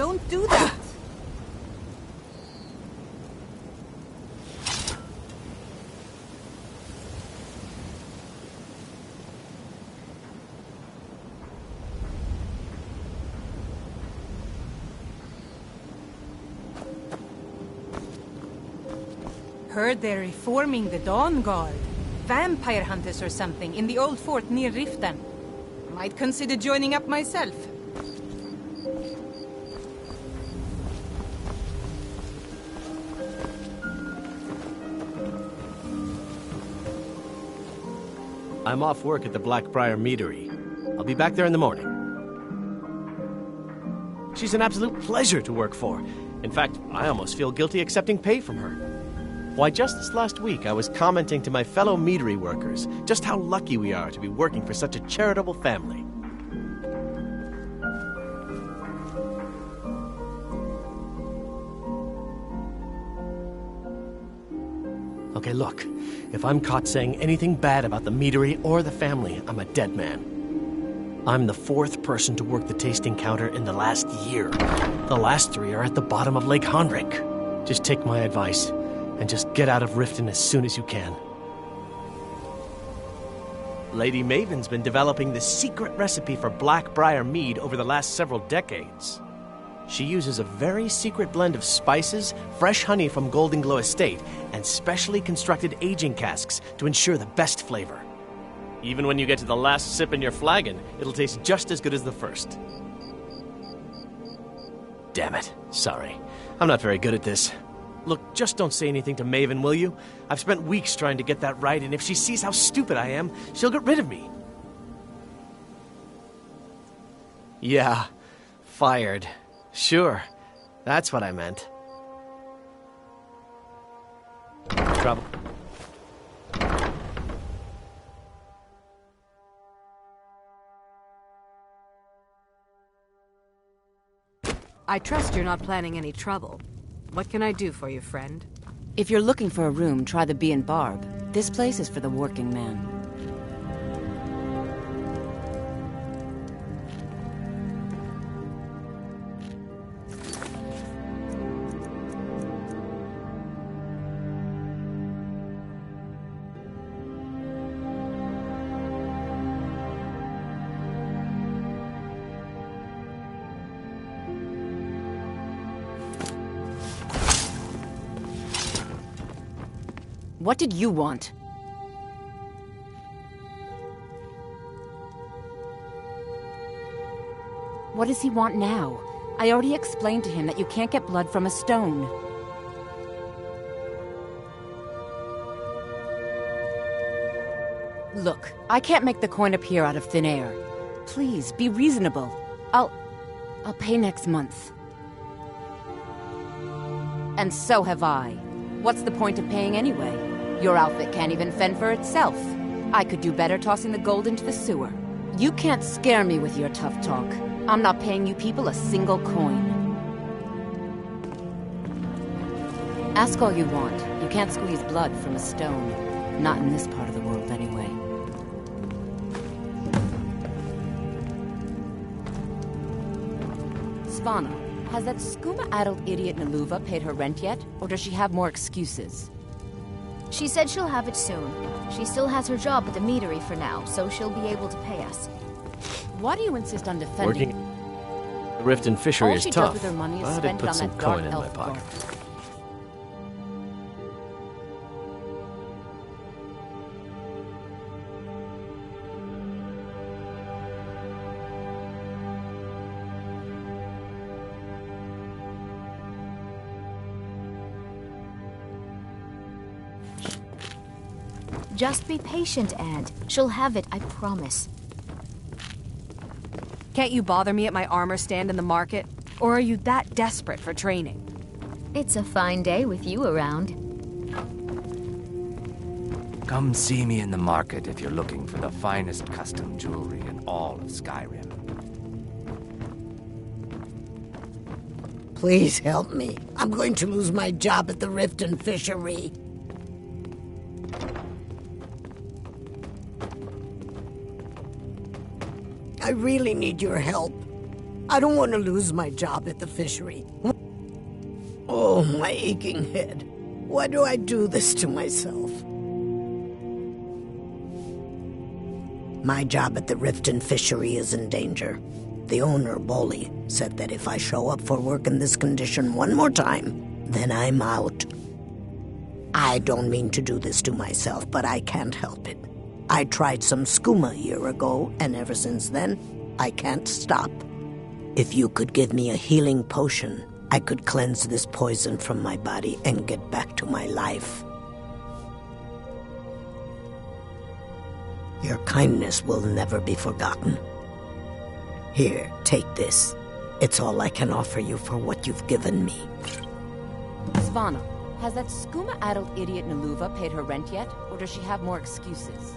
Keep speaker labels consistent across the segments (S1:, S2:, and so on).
S1: Don't do that! Heard they're reforming the Dawn Guard. Vampire hunters or something in the old fort near Riften. Might consider joining up myself.
S2: I'm off work at the Blackbriar Meadery. I'll be back there in the morning. She's an absolute pleasure to work for. In fact, I almost feel guilty accepting pay from her. Why, just this last week, I was commenting to my fellow meadery workers just how lucky we are to be working for such a charitable family. Okay, look. If I'm caught saying anything bad about the meadery or the family, I'm a dead man. I'm the 4th person to work the tasting counter in the last year. The last 3 are at the bottom of Lake Henrik. Just take my advice. And just get out of Riften as soon as you can. Lady Maven's been developing the secret recipe for Blackbriar mead over the last several decades. She uses a very secret blend of spices, fresh honey from Golden Glow Estate, and specially constructed aging casks to ensure the best flavor. Even when you get to the last sip in your flagon, it'll taste just as good as the first. Damn it. Sorry. I'm not very good at this. Look, just don't say anything to Maven, will you? I've spent weeks trying to get that right, and if she sees how stupid I am, she'll get rid of me. Yeah, fired. Sure, that's what I meant. Trouble.
S3: I trust you're not planning any trouble. What can I do for you, friend?
S4: If you're looking for a room, try the Bee and Barb. This place is for the working man. What did you want? What does he want now? I already explained to him that you can't get blood from a stone. Look, I can't make the coin appear out of thin air. Please, be reasonable. I'll pay next month. And so have I. What's the point of paying anyway? Your outfit can't even fend for itself. I could do better tossing the gold into the sewer. You can't scare me with your tough talk. I'm not paying you people a single coin. Ask all you want. You can't squeeze blood from a stone. Not in this part of the world, anyway. Svana, has that skooma-addled idiot Naluva paid her rent yet? Or does she have more excuses?
S5: She said she'll have it soon. She still has her job at the meadery for now, so she'll be able to pay us.
S4: Why do you insist on defending?
S2: Working the Riften fishery is tough,
S4: with her money is
S2: but it
S4: spent
S2: put
S4: on
S2: some
S4: that
S2: coin
S4: dark
S2: in my
S4: elf
S2: pocket.
S4: guard.
S5: Just be patient, Aunt. She'll have it, I promise.
S3: Can't you bother me at my armor stand in the market? Or are you that desperate for training?
S5: It's a fine day with you around.
S6: Come see me in the market if you're looking for the finest custom jewelry in all of Skyrim.
S7: Please help me. I'm going to lose my job at the Riften fishery. I really need your help. I don't want to lose my job at the fishery. Oh, my aching head. Why do I do this to myself? My job at the Riften fishery is in danger. The owner, Bolly, said that if I show up for work in this condition one more time, then I'm out. I don't mean to do this to myself, but I can't help it. I tried some skooma a year ago, and ever since then, I can't stop. If you could give me a healing potion, I could cleanse this poison from my body and get back to my life. Your kindness will never be forgotten. Here, take this. It's all I can offer you for what you've given me.
S4: Svana, has that skooma-addled idiot Naluva paid her rent yet, or does she have more excuses?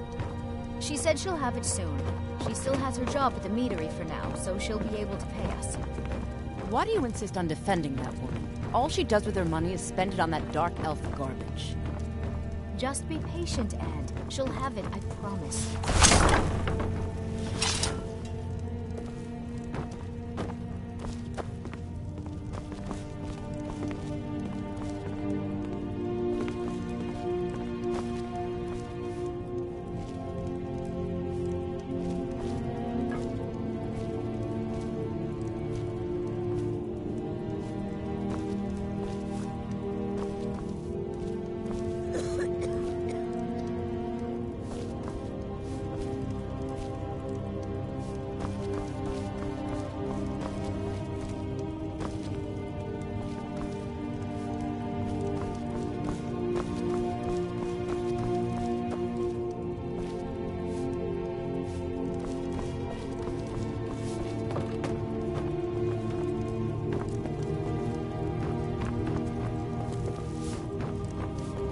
S5: She said she'll have it soon. She still has her job at the meadery for now, so she'll be able to pay us.
S4: Why do you insist on defending that woman? All she does with her money is spend it on that dark elf garbage.
S5: Just be patient, Anne. She'll have it, I promise.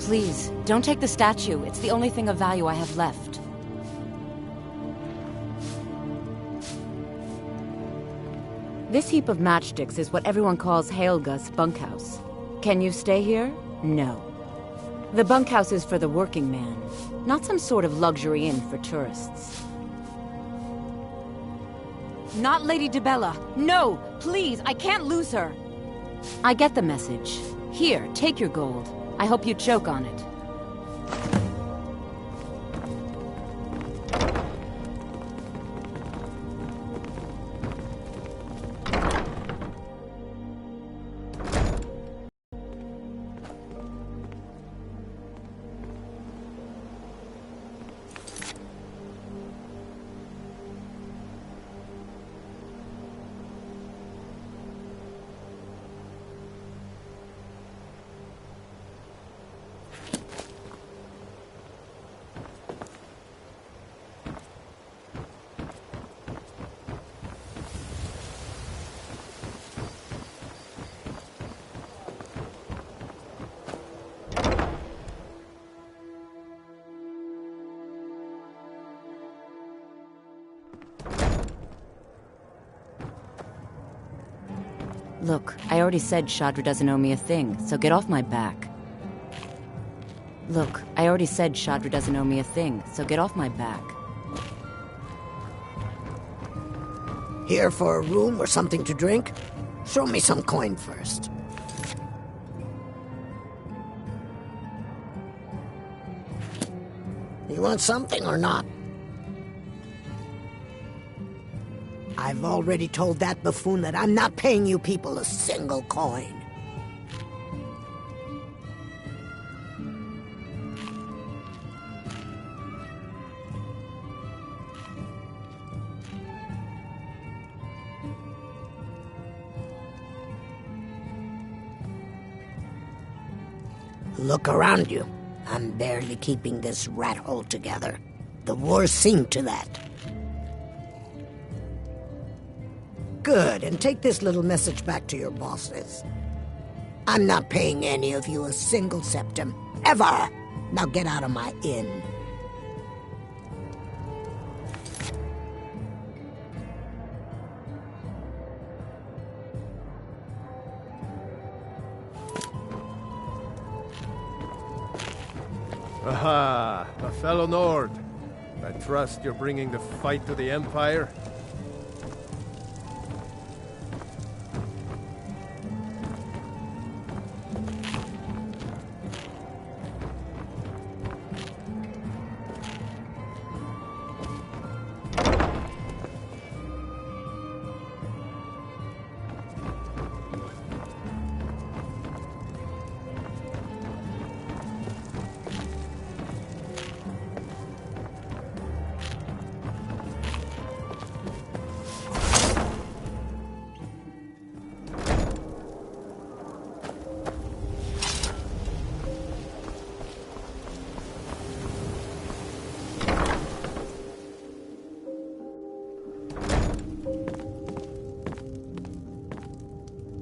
S4: Please, don't take the statue. It's the only thing of value I have left. This heap of matchsticks is what everyone calls Helga's bunkhouse. Can you stay here? No. The bunkhouse is for the working man, not some sort of luxury inn for tourists. Not Lady DeBella. No! Please, I can't lose her! I get the message. Here, take your gold. I hope you choke on it. Look, I already said Shadra doesn't owe me a thing, so get off my back. Look, I already said Shadra doesn't owe me a thing, so get off my back.
S7: Here for a room or something to drink? Show me some coin first. You want something or not? I've already told that buffoon that I'm not paying you people a single coin. Look around you. I'm barely keeping this rat hole together. The war's seen to that. Good, and take this little message back to your bosses. I'm not paying any of you a single septim, ever! Now get out of my inn.
S8: Aha, a fellow Nord. I trust you're bringing the fight to the Empire?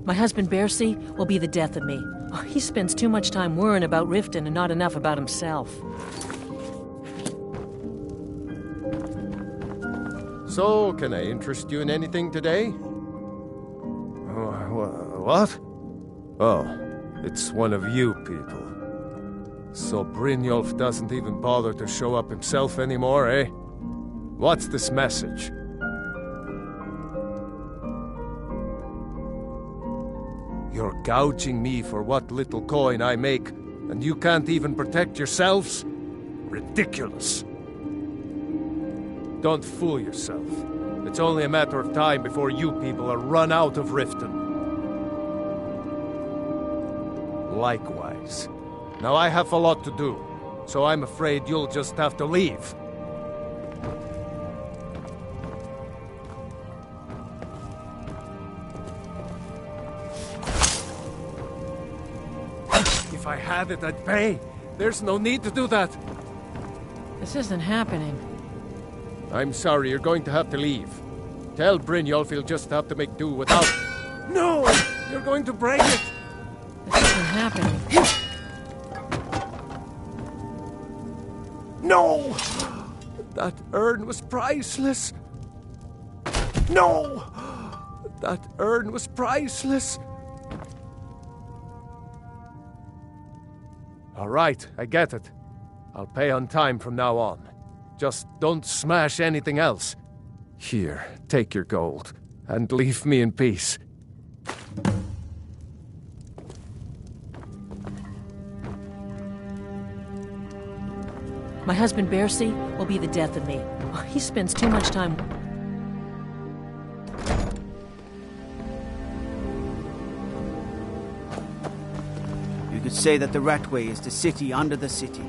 S9: My husband Bercy will be the death of me. Oh, he spends too much time worrying about Riften and not enough about himself.
S8: So, can I interest you in anything today? What? Oh, it's one of you people. So Brynjolf doesn't even bother to show up himself anymore, eh? What's this message? You're gouging me for what little coin I make, and you can't even protect yourselves? Ridiculous. Don't fool yourself. It's only a matter of time before you people are run out of Riften. Likewise. Now I have a lot to do, so I'm afraid you'll just have to leave. If I had it, I'd pay. There's no need to do that.
S9: This isn't happening.
S8: I'm sorry, you're going to have to leave. Tell Brynjolf he'll just have to make do without... No! You're going to break it!
S9: This isn't happening.
S8: No! That urn was priceless. No! That urn was priceless. All right, I get it. I'll pay on time from now on. Just don't smash anything else. Here, take your gold, and leave me in peace.
S9: My husband Bercy will be the death of me. Oh, he spends too much time...
S10: You could say that the Ratway is the city under the city.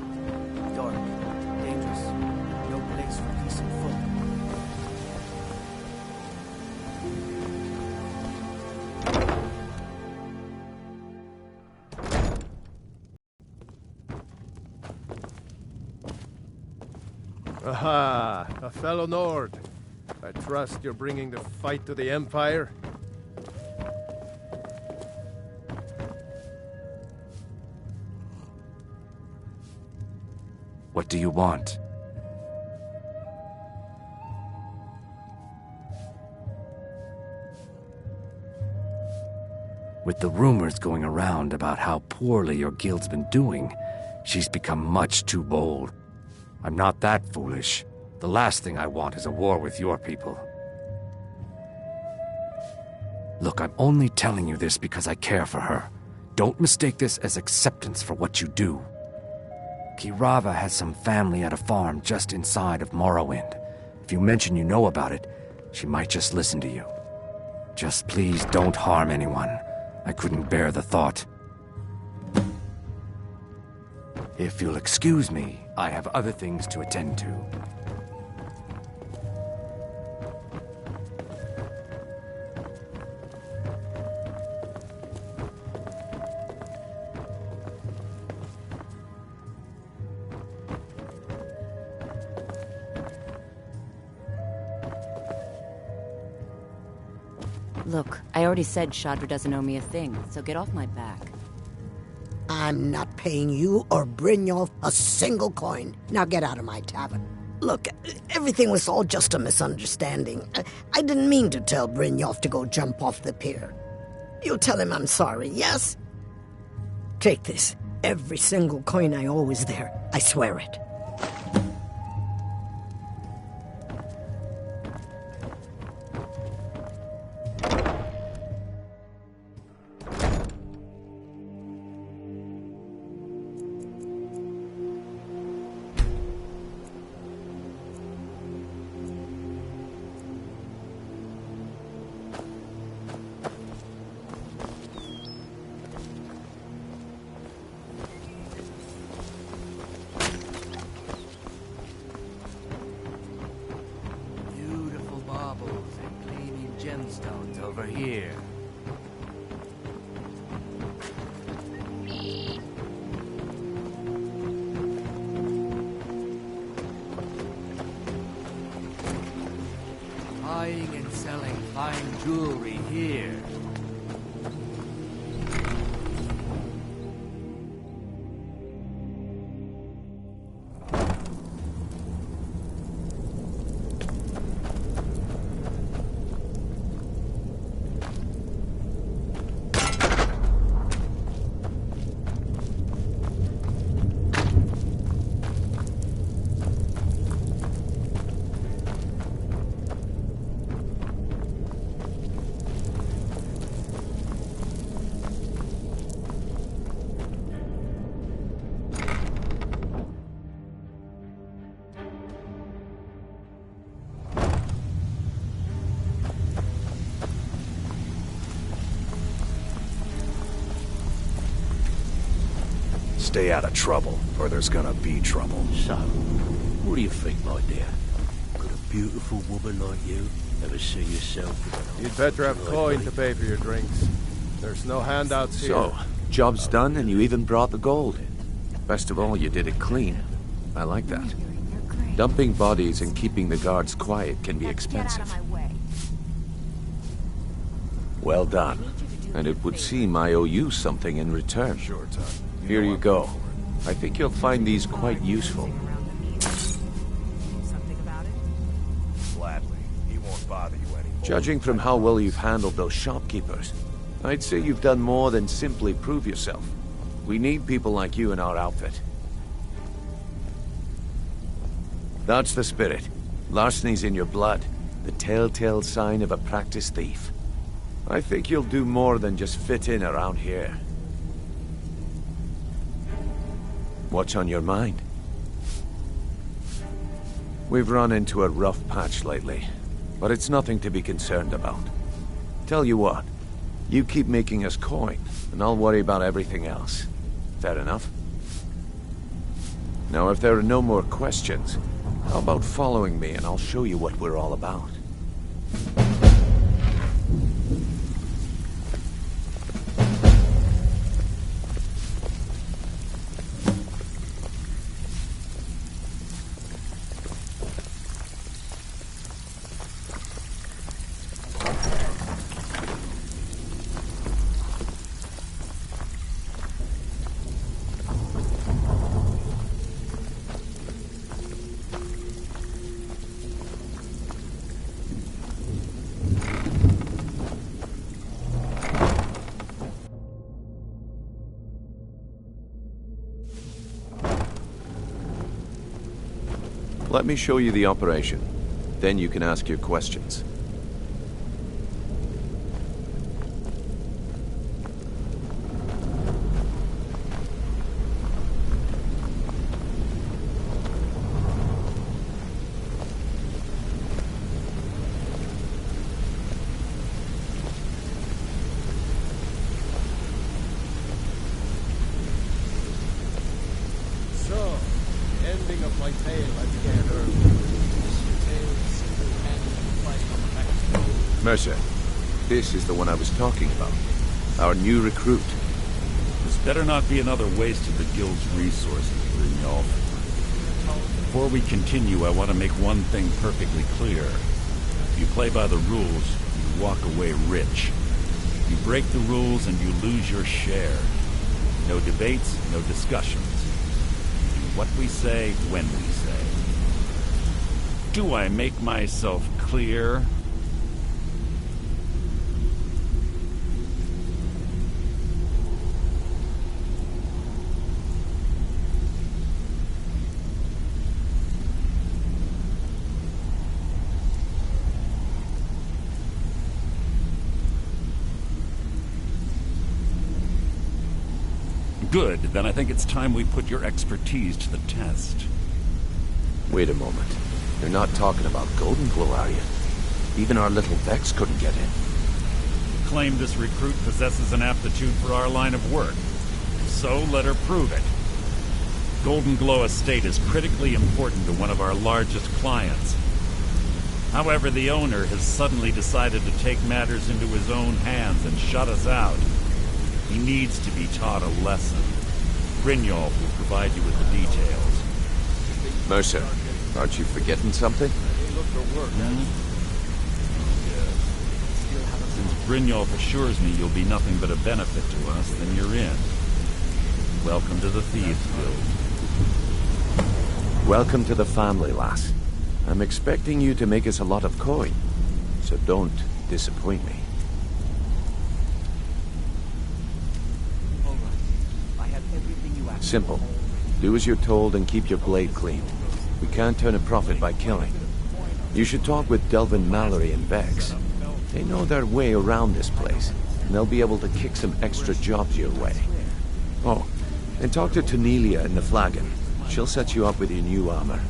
S10: Dark, dangerous, no place for decent folk.
S8: Aha, a fellow Nord. I trust you're bringing the fight to the Empire.
S6: What do you want? With the rumors going around about how poorly your guild's been doing, she's become much too bold. I'm not that foolish. The last thing I want is a war with your people. Look, I'm only telling you this because I care for her. Don't mistake this as acceptance for what you do. Kirava has some family at a farm just inside of Morrowind. If you mention you know about it, she might just listen to you. Just please don't harm anyone. I couldn't bear the thought. If you'll excuse me, I have other things to attend to.
S4: Look, I already said Shadra doesn't owe me a thing, so get off my back.
S7: I'm not paying you or Brynjolf a single coin. Now get out of my tavern. Look, everything was all just a misunderstanding. I didn't mean to tell Brynjolf to go jump off the pier. You'll tell him I'm sorry, yes? Take this. Every single coin I owe is there. I swear it.
S6: Gemstones over here. Buying and selling fine jewelry here. Stay out of trouble, or there's gonna be trouble.
S11: So, what do you think, my dear? Could a beautiful woman like you ever see yourself with an
S8: You'd better have coin to pay for your drinks. There's no handouts here.
S6: So, job's done and you even brought the gold. Best of all, you did it clean. I like that. Dumping bodies and keeping the guards quiet can be expensive. Well done. And it would seem I owe you something in return. Here you go. I think you'll find these quite useful.
S12: Gladly. He won't bother you anymore.
S6: Judging from how well you've handled those shopkeepers, I'd say you've done more than simply prove yourself. We need people like you in our outfit. That's the spirit. Larceny's in your blood. The telltale sign of a practiced thief. I think you'll do more than just fit in around here. What's on your mind? We've run into a rough patch lately, but it's nothing to be concerned about. Tell you what, you keep making us coin, and I'll worry about everything else. Fair enough? Now, if there are no more questions, how about following me and I'll show you what we're all about? Let me show you the operation. Then you can ask your questions.
S8: So, ending of my tale again early.
S6: Mercer, this is the one I was talking about. Our new recruit.
S13: This better not be another waste of the guild's resources, Brynjolf. Before we continue, I want to make one thing perfectly clear. If you play by the rules, you walk away rich. You break the rules and you lose your share. No debates, no discussions. Do what we say, when we say. Do I make myself clear? Good, then I think it's time we put your expertise to the test.
S6: Wait a moment. You're not talking about Golden Glow, are you? Even our little Vex couldn't get in.
S13: You claim this recruit possesses an aptitude for our line of work. So let her prove it. Golden Glow Estate is critically important to one of our largest clients. However, the owner has suddenly decided to take matters into his own hands and shut us out. He needs to be taught a lesson. Brynjolf will provide you with the details.
S6: Mercer, aren't you forgetting something?
S13: Since Brynjolf assures me you'll be nothing but a benefit to us, then you're in. Welcome to the Thieves Guild.
S6: Welcome to the family, lass. I'm expecting you to make us a lot of coin, so don't disappoint me. Simple. Do as you're told and keep your blade clean. We can't turn a profit by killing. You should talk with Delvin Mallory and Vex. They know their way around this place, and they'll be able to kick some extra jobs your way. Oh, and talk to Tanelia in the Flagon. She'll set you up with your new armor.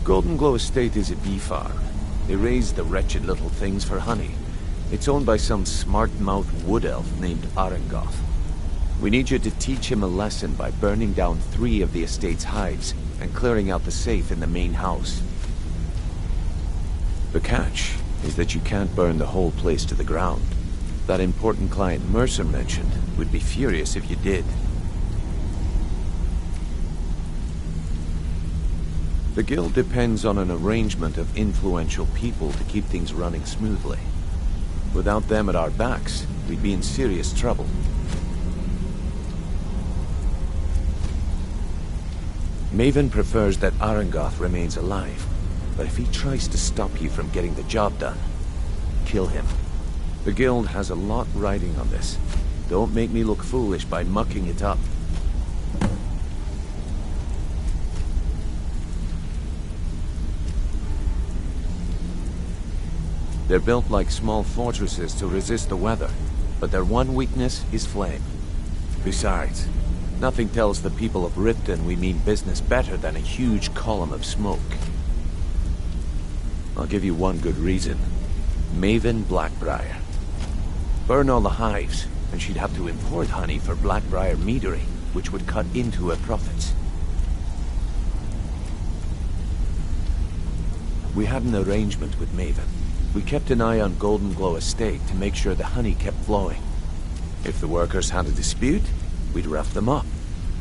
S6: Golden Glow Estate is a bee farm. They raise the wretched little things for honey.
S14: It's owned by some smart-mouthed wood elf named Arengoth. We need you to teach him a lesson by burning down 3 of the estate's hives and clearing out the safe in the main house. The catch is that you can't burn the whole place to the ground. That important client Mercer mentioned would be furious if you did. The guild depends on an arrangement of influential people to keep things running smoothly. Without them at our backs, we'd be in serious trouble. Maven prefers that Arengoth remains alive, but if he tries to stop you from getting the job done, kill him. The guild has a lot riding on this. Don't make me look foolish by mucking it up. They're built like small fortresses to resist the weather, but their one weakness is flame. Besides, nothing tells the people of Riften we mean business better than a huge column of smoke. I'll give you one good reason. Maven Blackbriar. Burn all the hives, and she'd have to import honey for Blackbriar meadery, which would cut into her profits. We had an arrangement with Maven. We kept an eye on Golden Glow Estate to make sure the honey kept flowing. If the workers had a dispute, we'd rough them up.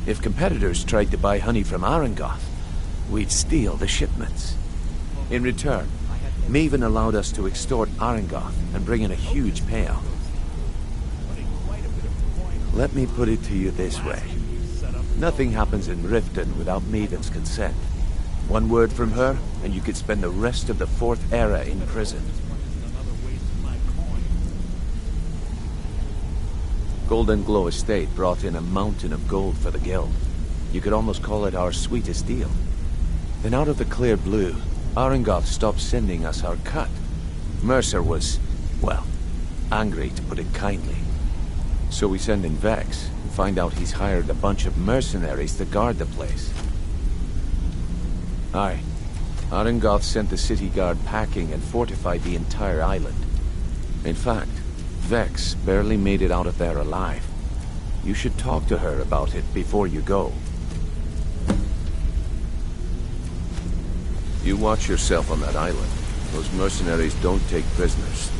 S14: If competitors tried to buy honey from Arengoth, we'd steal the shipments. In return, Maven allowed us to extort Arengoth and bring in a huge payout. Let me put it to you this way. Nothing happens in Riften without Maven's consent. One word from her, and you could spend the rest of the 4th era in prison. Golden Glow Estate brought in a mountain of gold for the guild. You could almost call it our sweetest deal. Then out of the clear blue, Arengoth stopped sending us our cut. Mercer was, well, angry to put it kindly. So we send in Vex and find out he's hired a bunch of mercenaries to guard the place. Aye. Arengoth sent the city guard packing and fortified the entire island. In fact, Vex barely made it out of there alive. You should talk to her about it before you go. You watch yourself on that island. Those mercenaries don't take prisoners.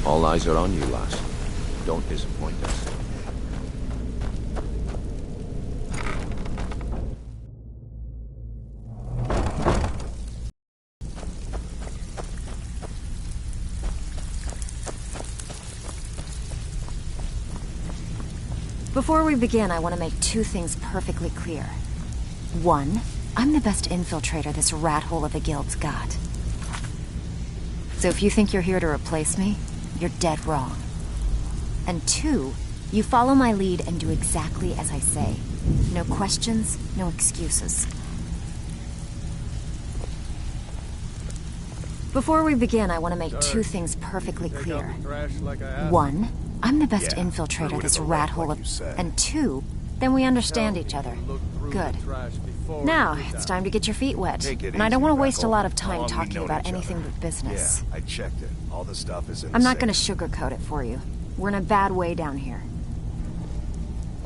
S14: All eyes are on you, lass. Don't disappoint us.
S15: Before we begin, I want to make 2 things perfectly clear. 1, I'm the best infiltrator this rat hole of a guild's got. So if you think you're here to replace me, you're dead wrong. And 2, you follow my lead and do exactly as I say. No questions, no excuses. Before we begin, I want to make 2 things perfectly clear. 1, I'm the best infiltrator this rat hole of... And 2, then we understand each other. Good. Now, it's time to get your feet wet. And I don't want to waste a lot of time talking about anything but business.
S12: Yeah, I checked it. All the stuff is in
S15: I'm not going to sugarcoat it for you. We're in a bad way down here.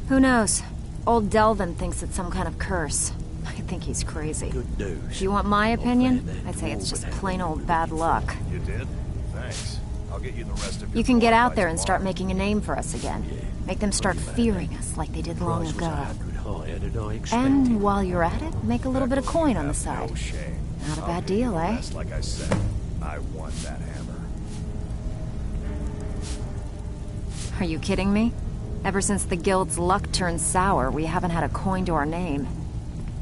S15: Who knows? Old Delvin thinks it's some kind of curse. I think he's crazy.
S11: Good news.
S15: If you want my opinion, I'd say it's just plain old bad luck.
S12: You did? Thanks. I'll get you the rest of your
S15: You can get out
S12: by
S15: there and start
S12: tomorrow.
S15: making a name for us again. Make them start fearing us like they did long ago. And while you're at it, make a little bit of coin on the side.
S12: No shame.
S15: Not a bad deal, eh?
S12: Just like I said, I want that hammer.
S15: Are you kidding me? Ever since the guild's luck turned sour, we haven't had a coin to our name.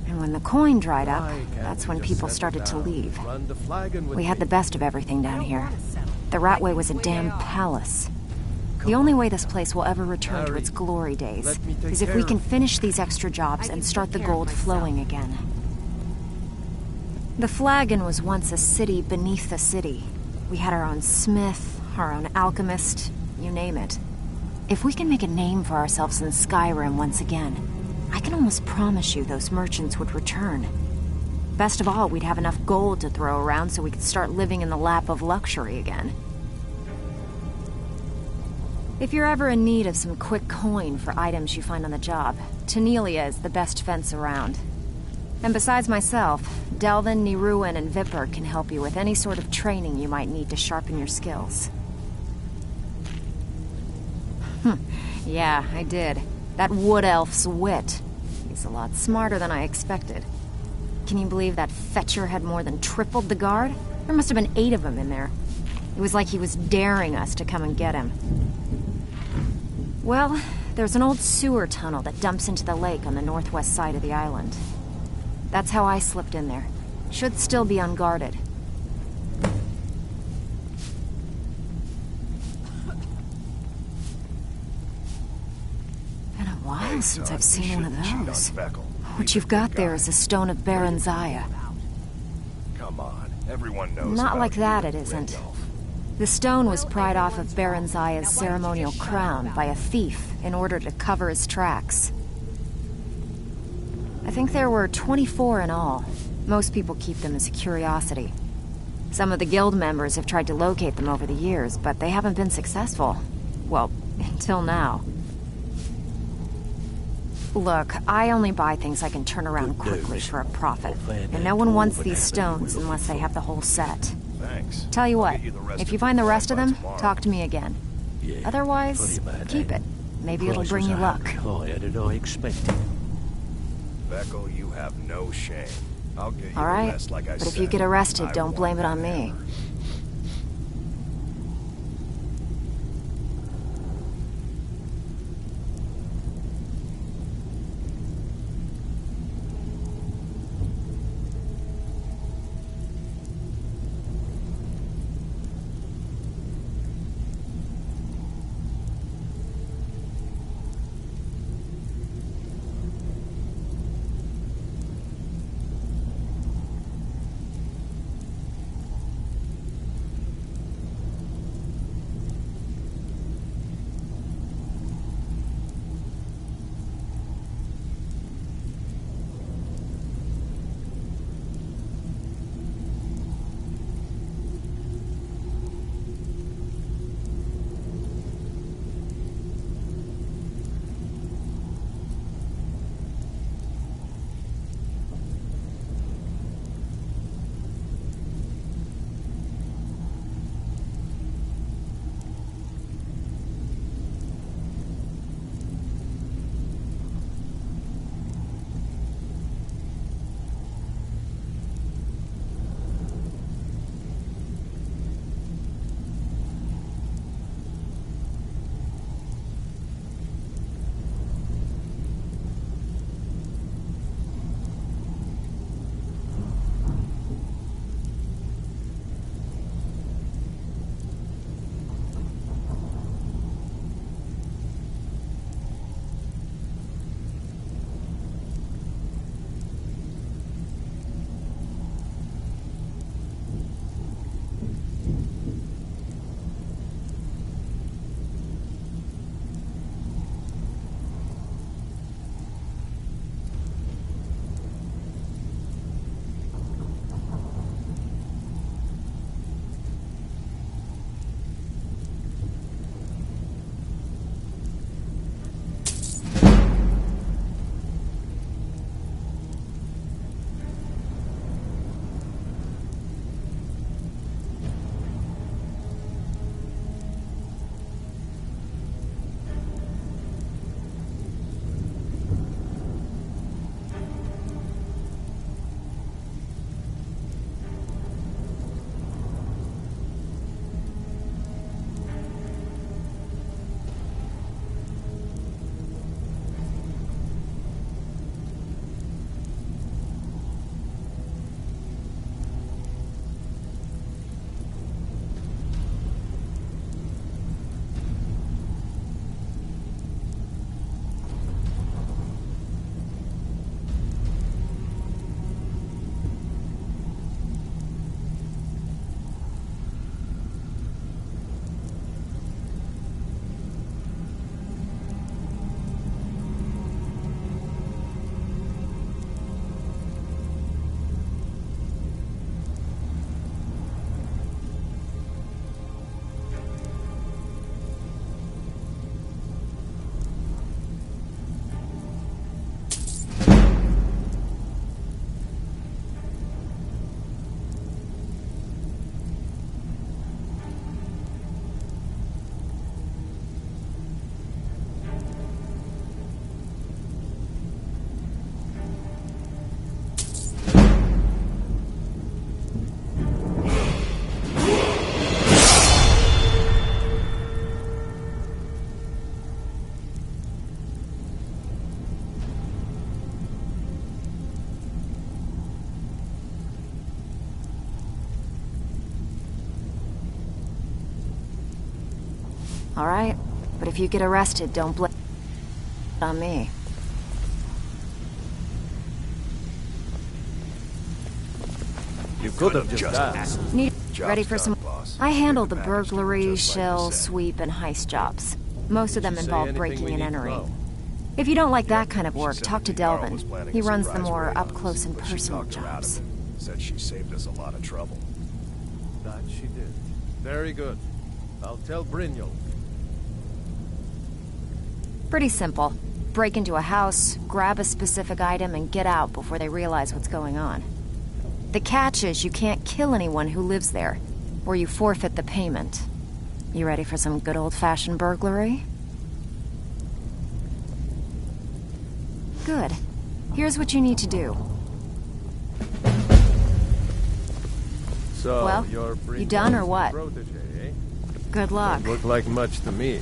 S15: And when the coin dried up, that's when people started to leave. We had the best of everything down here. The Ratway was a damn palace. The only way this place will ever return to its glory days is if we can finish these extra jobs and start the gold flowing again. The Flagon was once a city beneath the city. We had our own smith, our own alchemist, you name it. If we can make a name for ourselves in Skyrim once again, I can almost promise you those merchants would return. Best of all, we'd have enough gold to throw around so we could start living in the lap of luxury again. If you're ever in need of some quick coin for items you find on the job, Tanelia is the best fence around. And besides myself, Delvin, Niruin, and Vipper can help you with any sort of training you might need to sharpen your skills. Yeah, I did. That wood elf's wit. He's a lot smarter than I expected. Can you believe that fetcher had more than tripled the guard? There must have been 8 of them in there. It was like he was daring us to come and get him. Well, there's an old sewer tunnel that dumps into the lake on the northwest side of the island. That's how I slipped in there. Should still be unguarded. Been a while since I've seen one of those. What you've got there is a stone of Baron's Aya.
S12: Come on, everyone knows.
S15: Not
S12: about
S15: like that, it
S12: you,
S15: isn't.
S12: Randolph.
S15: The stone was pried off of Baron Zaya's ceremonial crown by a thief in order to cover his tracks. I think there were 24 in all. Most people keep them as a curiosity. Some of the guild members have tried to locate them over the years, but they haven't been successful. Well, until now. Look, I only buy things I can turn around quickly for a profit. And no one wants these stones unless they have the whole set.
S12: Thanks.
S15: Tell you what, if you find the rest of them, talk to me again. Otherwise, keep it. Maybe it'll bring you luck.
S11: Higher than I expected.
S12: Beckel, you have no shame. I'll get you
S15: All
S12: the
S15: right,
S12: rest like I
S15: but
S12: said.
S15: if you get arrested,
S12: I
S15: don't
S12: want
S15: blame it on
S12: that
S15: me.
S12: hammer.
S15: All right, but if you get arrested, don't blame it on me.
S8: You could have just asked.
S15: Ready for some... I handle the burglary,
S8: just like you
S15: shell,
S8: said.
S15: sweep, and heist jobs. Most of them
S8: Did she say
S15: involve
S8: anything
S15: breaking
S8: we
S15: and
S8: need to
S15: entering.
S8: know?
S15: If you don't like that kind of work,
S12: She said
S15: talk to
S12: the Jarl was
S15: Delvin.
S12: planning
S15: He
S12: a
S15: runs the
S12: surprise
S15: more
S12: raid on
S15: up-close
S12: us,
S15: and
S12: but she
S15: personal
S12: talked her out
S15: jobs.
S12: of it. Said she saved us a lot of trouble.
S8: That she did. Very good. I'll tell Brynjolf.
S15: Pretty simple. Break into a house, grab a specific item, and get out before they realize what's going on. The catch is you can't kill anyone who lives there, or you forfeit the payment. You ready for some good old-fashioned burglary? Good. Here's what you need to do.
S8: So,
S15: Well,
S8: you're
S15: you done or what?
S8: protege, eh?
S15: Good luck.
S8: Don't look like much to me.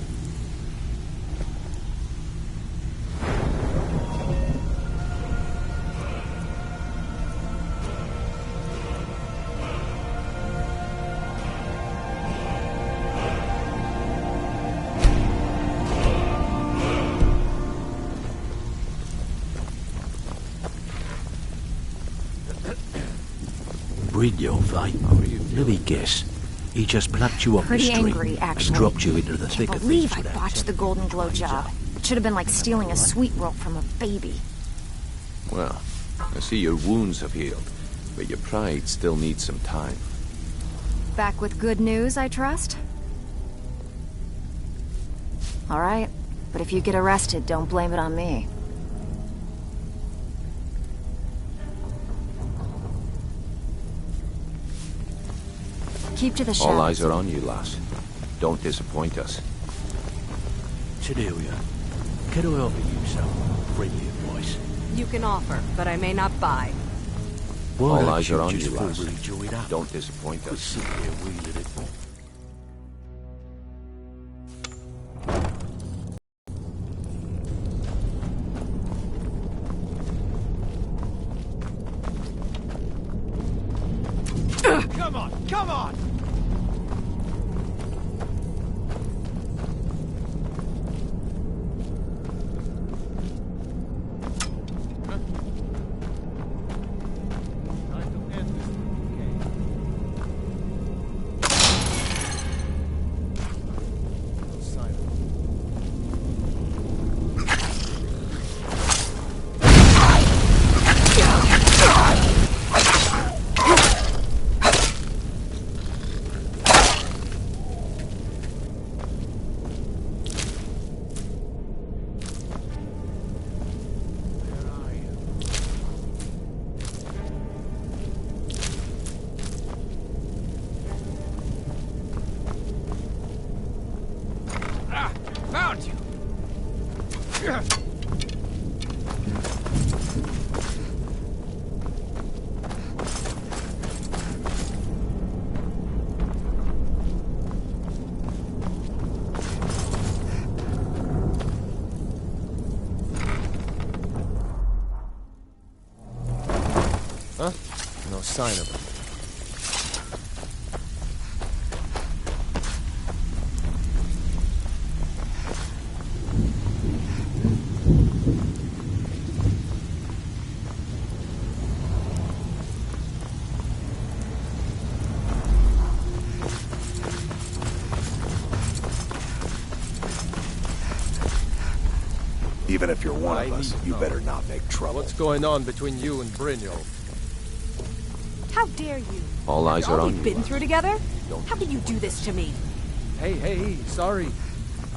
S11: Brynjolf, eh? Let me guess. He just plucked you off the
S15: Pretty
S11: street
S15: angry, actually.
S11: and dropped you into the thick
S15: Can't
S11: of
S15: believe
S11: things
S15: I
S11: without
S15: botched the Golden Glow job. It should have been like stealing a sweet roll from a baby.
S14: Well, I see your wounds have healed, but your pride still needs some time.
S15: Back with good news, I trust? All right, but if you get arrested, don't blame it on me. Keep to the shadows.
S14: All eyes are on you, lass. Don't disappoint us.
S11: Cordelia, can I offer you some friendly advice?
S3: You can offer, but I may not buy.
S11: Why
S14: All
S11: don't
S14: eyes are on
S11: just
S14: you, lass.
S11: formally join up?
S14: Don't disappoint
S11: Quit
S14: us.
S11: sitting there wheeling it.
S8: Come on, come on!
S12: Found you!
S8: Huh? No sign of him.
S12: Even if you're one of us, you better not make trouble.
S8: What's going on between you and Brynjolf?
S3: How dare you?
S14: All eyes
S3: After
S14: are
S3: all
S14: on
S3: we've
S14: you,
S3: been
S14: lass.
S3: through together?
S14: Don't
S3: How can you do this to me?
S8: Hey, sorry.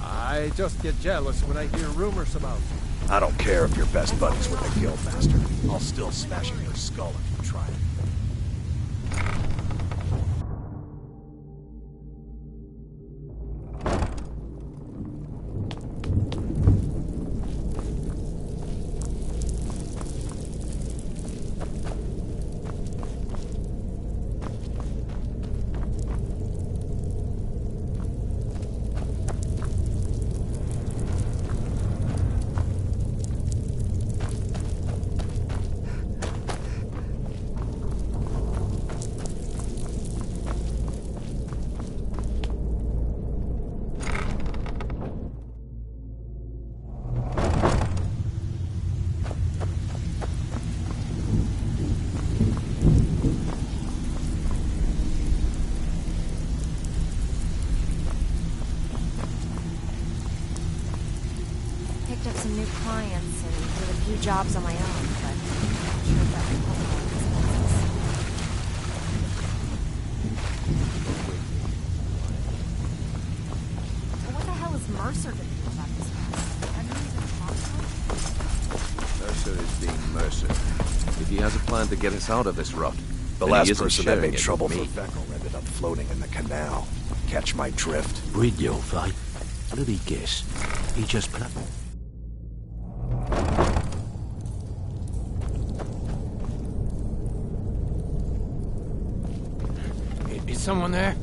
S8: I just get jealous when I hear rumors about you.
S12: I don't care if you're best buddies with the Guildmaster. I'll still smash in your skull if you try it.
S15: jobs on my own, but I'm not sure if that will cover my expenses. Well, what the hell is Mercer gonna do about this mess? Have you even talked to him?
S14: Mercer is being Mercer. If he has a plan to get us out of this rut,
S12: The
S14: then he
S12: last
S14: isn't
S12: person that
S14: sharing
S12: made
S14: it
S12: trouble
S14: with
S12: for
S14: me.
S12: Veckel ended up floating in the canal. Catch my drift?
S11: Brynjolf, eh? Let me guess. He just
S6: Is someone there?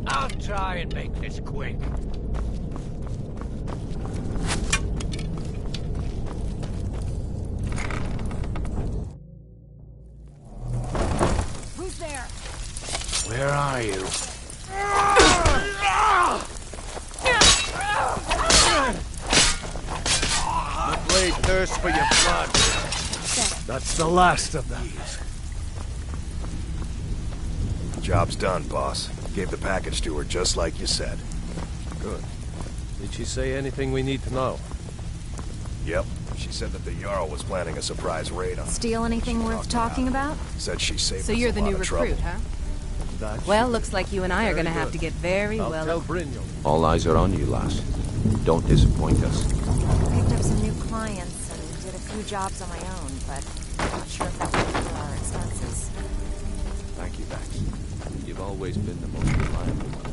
S6: I'll try and make this quick.
S15: Who's there?
S6: Where are you?
S12: The blade thirsts for your blood. That's the last of them. Job's done, boss. Gave the package to her just like you said.
S8: Good. Did she say anything we need to know?
S12: Yep. She said that the Jarl was planning a surprise raid on.
S15: Steal anything worth talking about?
S12: Said she saved
S3: So
S12: us
S3: you're
S12: a
S3: the
S12: lot
S3: new
S12: of
S3: recruit,
S12: trouble.
S3: huh? Well, looks like you and I are
S8: Very
S3: gonna have
S8: good.
S3: to get very
S8: I'll
S3: well.
S8: tell Brynjolf.
S14: All eyes are on you, lass. Don't disappoint us.
S15: Picked up some new clients and did a few jobs on my own, but I'm not sure if that will cover our expenses.
S14: Thank you, Vax. You've always been the most reliable one.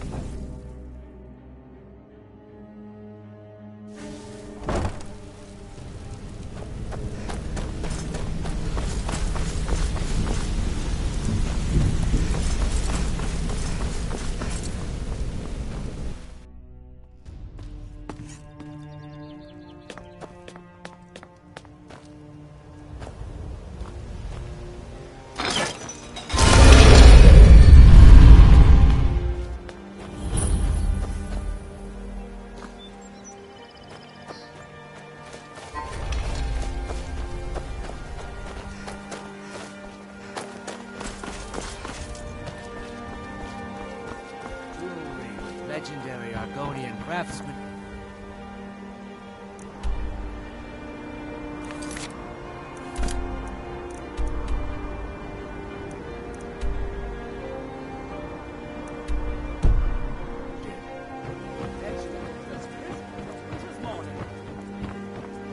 S6: Legendary Argonian craftsman.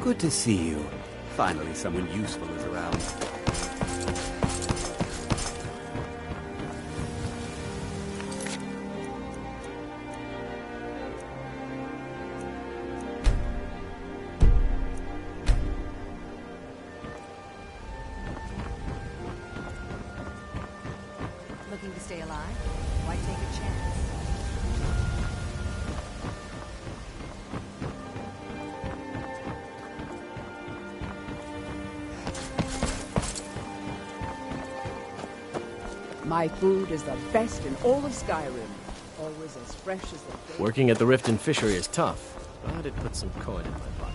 S10: Good to see you. Finally, someone useful is around.
S3: Looking to stay alive? Why take a chance?
S16: My food is the best in all of Skyrim. Always as fresh as the day.
S2: Working at the Riften Fishery is tough, but it puts some coin in my pocket.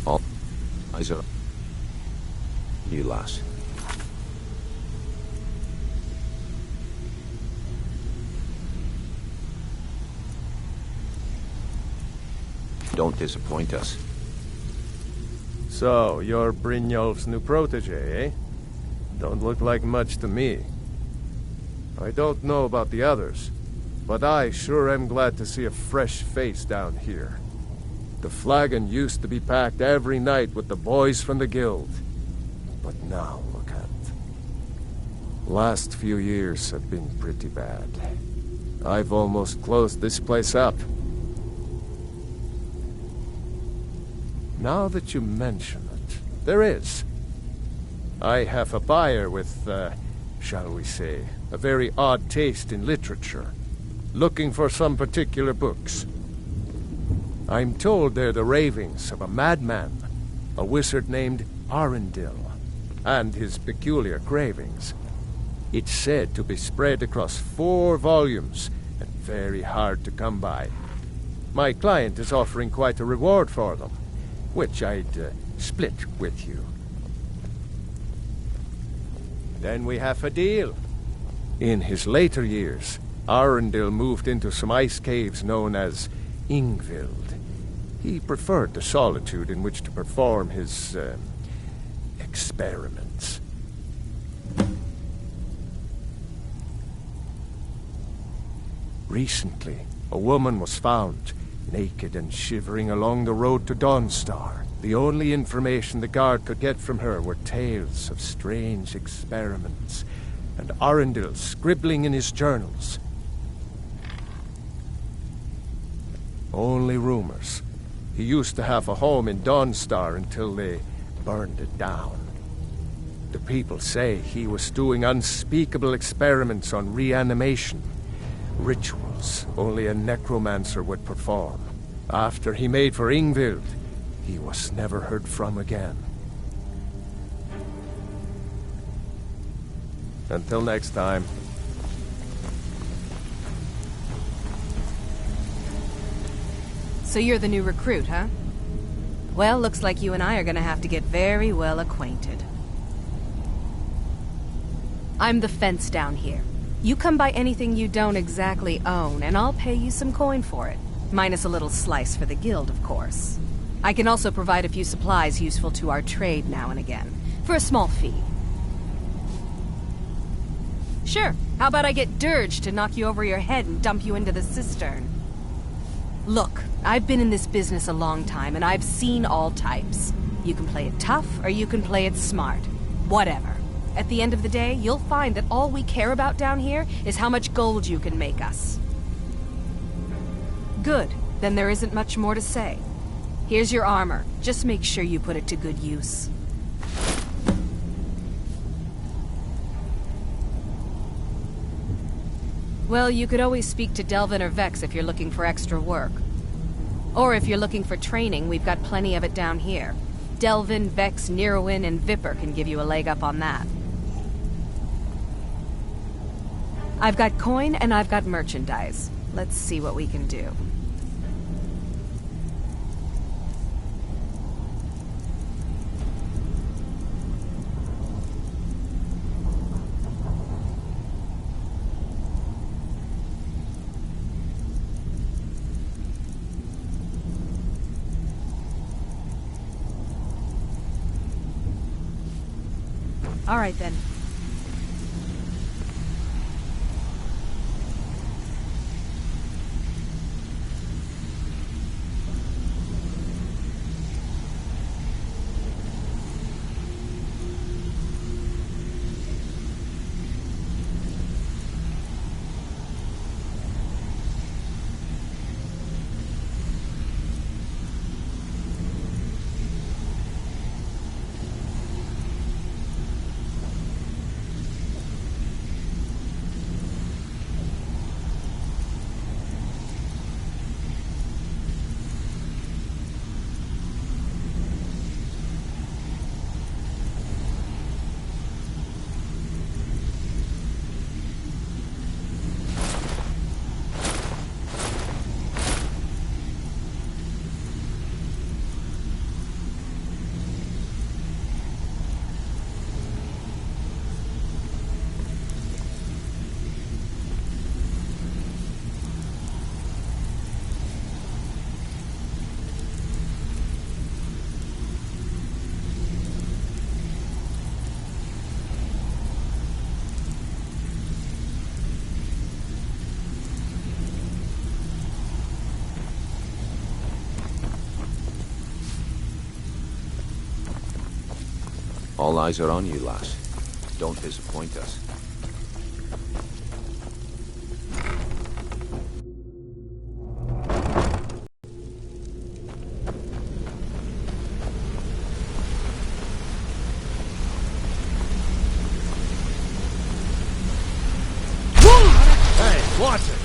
S14: All eyes are on you, lass. Don't disappoint us.
S8: So, you're Brynjolf's new protege, eh? Don't look like much to me. I don't know about the others, but I sure am glad to see a fresh face down here. The flagon used to be packed every night with the boys from the guild. But now, look at it. Last few years have been pretty bad. I've almost closed this place up. Now that you mention it, there is. I have a buyer with, shall we say, a very odd taste in literature, looking for some particular books. I'm told they're the ravings of a madman, a wizard named Arundel, and his peculiar cravings. It's said to be spread across 4 volumes, and very hard to come by. My client is offering quite a reward for them, which I'd split with you. Then we have a deal. In his later years, Arundel moved into some ice caves known as Ingvild. He preferred the solitude in which to perform his, experiments. Recently, a woman was found, naked and shivering along the road to Dawnstar. The only information the guard could get from her were tales of strange experiments, and Arundel scribbling in his journals. Only rumors. He used to have a home in Dawnstar until they burned it down. The people say he was doing unspeakable experiments on reanimation, rituals only a necromancer would perform. After he made for Ingvild, he was never heard from again. Until next time.
S3: So you're the new recruit, huh? Well, looks like you and I are gonna have to get very well acquainted. I'm the fence down here. You come by anything you don't exactly own, and I'll pay you some coin for it. Minus a little slice for the guild, of course. I can also provide a few supplies useful to our trade now and again, for a small fee. Sure, how about I get Dirge to knock you over your head and dump you into the cistern? Look, I've been in this business a long time, and I've seen all types. You can play it tough, or you can play it smart. Whatever. At the end of the day, you'll find that all we care about down here is how much gold you can make us. Good. Then there isn't much more to say. Here's your armor. Just make sure you put it to good use. Well, you could always speak to Delvin or Vex if you're looking for extra work. Or if you're looking for training, we've got plenty of it down here. Delvin, Vex, Nirwin, and Viper can give you a leg up on that. I've got coin and I've got merchandise. Let's see what we can do. All right, then.
S14: All eyes are on you, lass. Don't disappoint us.
S8: Hey, watch it!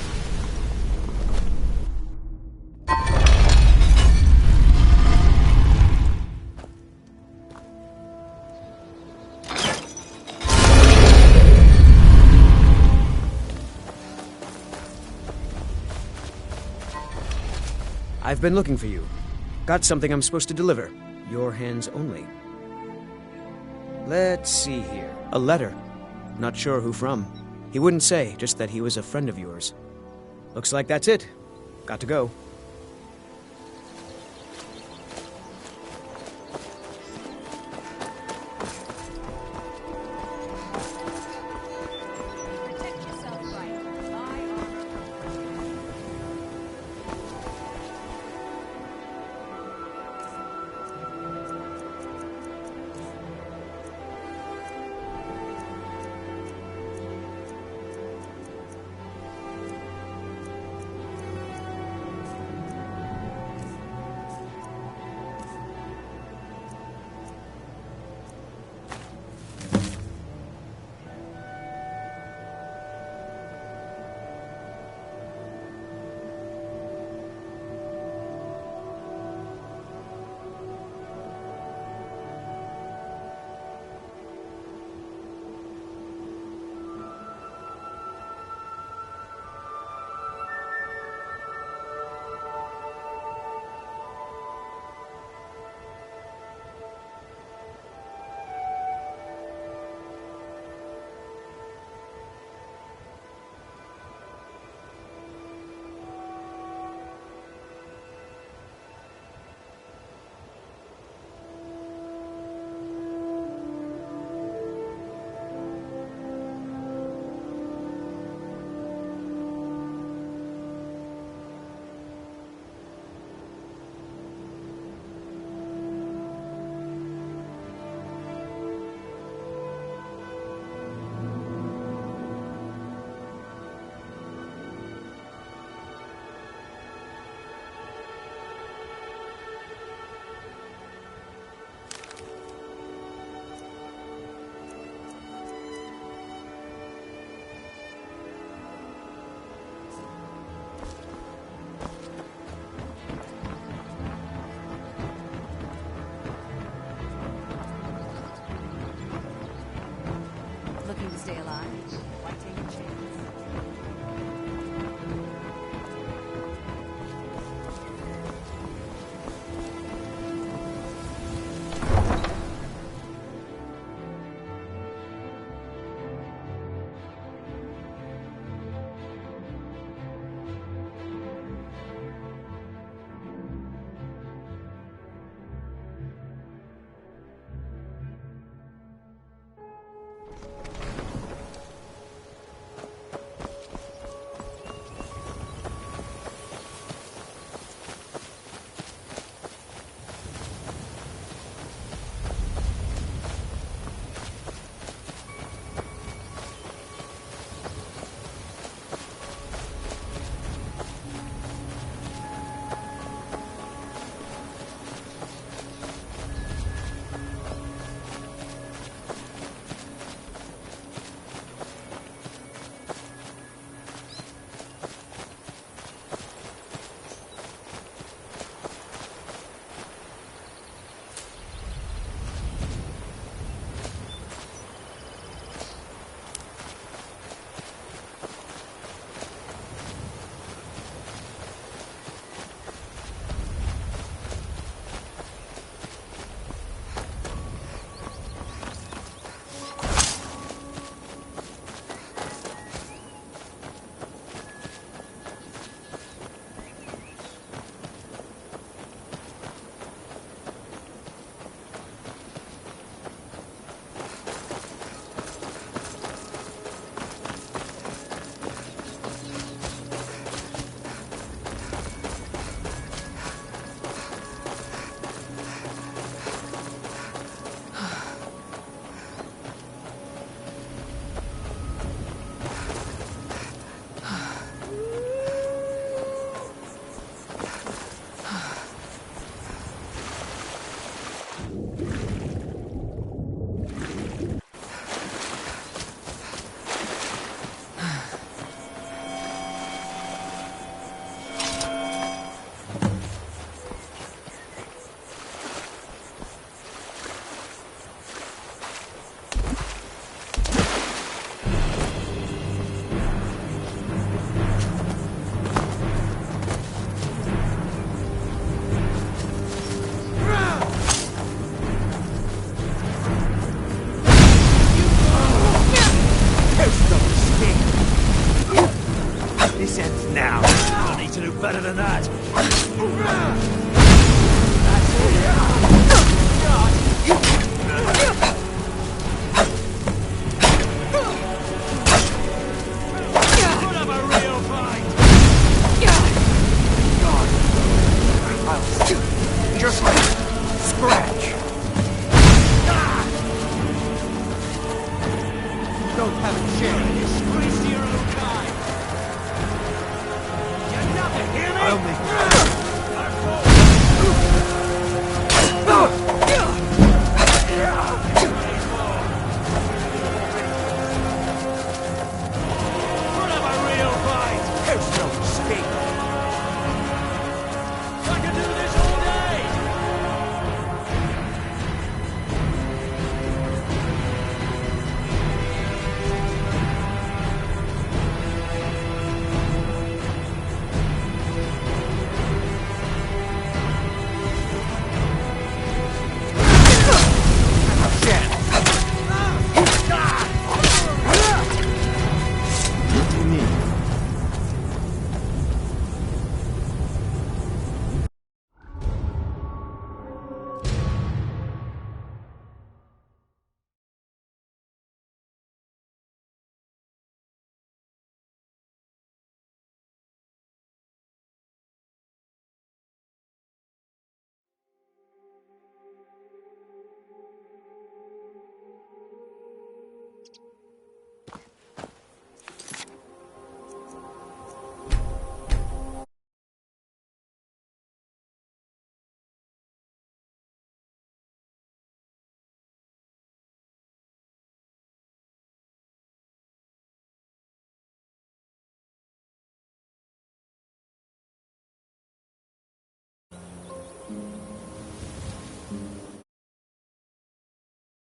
S17: I've been looking for you. Got something I'm supposed to deliver. Your hands only. Let's see here. A letter. Not sure who from. He wouldn't say, just that he was a friend of yours. Looks like that's it. Got to go.
S3: Looking to stay alive? Why take a chance?
S12: now. I need to do better than that. Put up a real fight.
S6: Just like scratch.
S10: Don't have a share in this.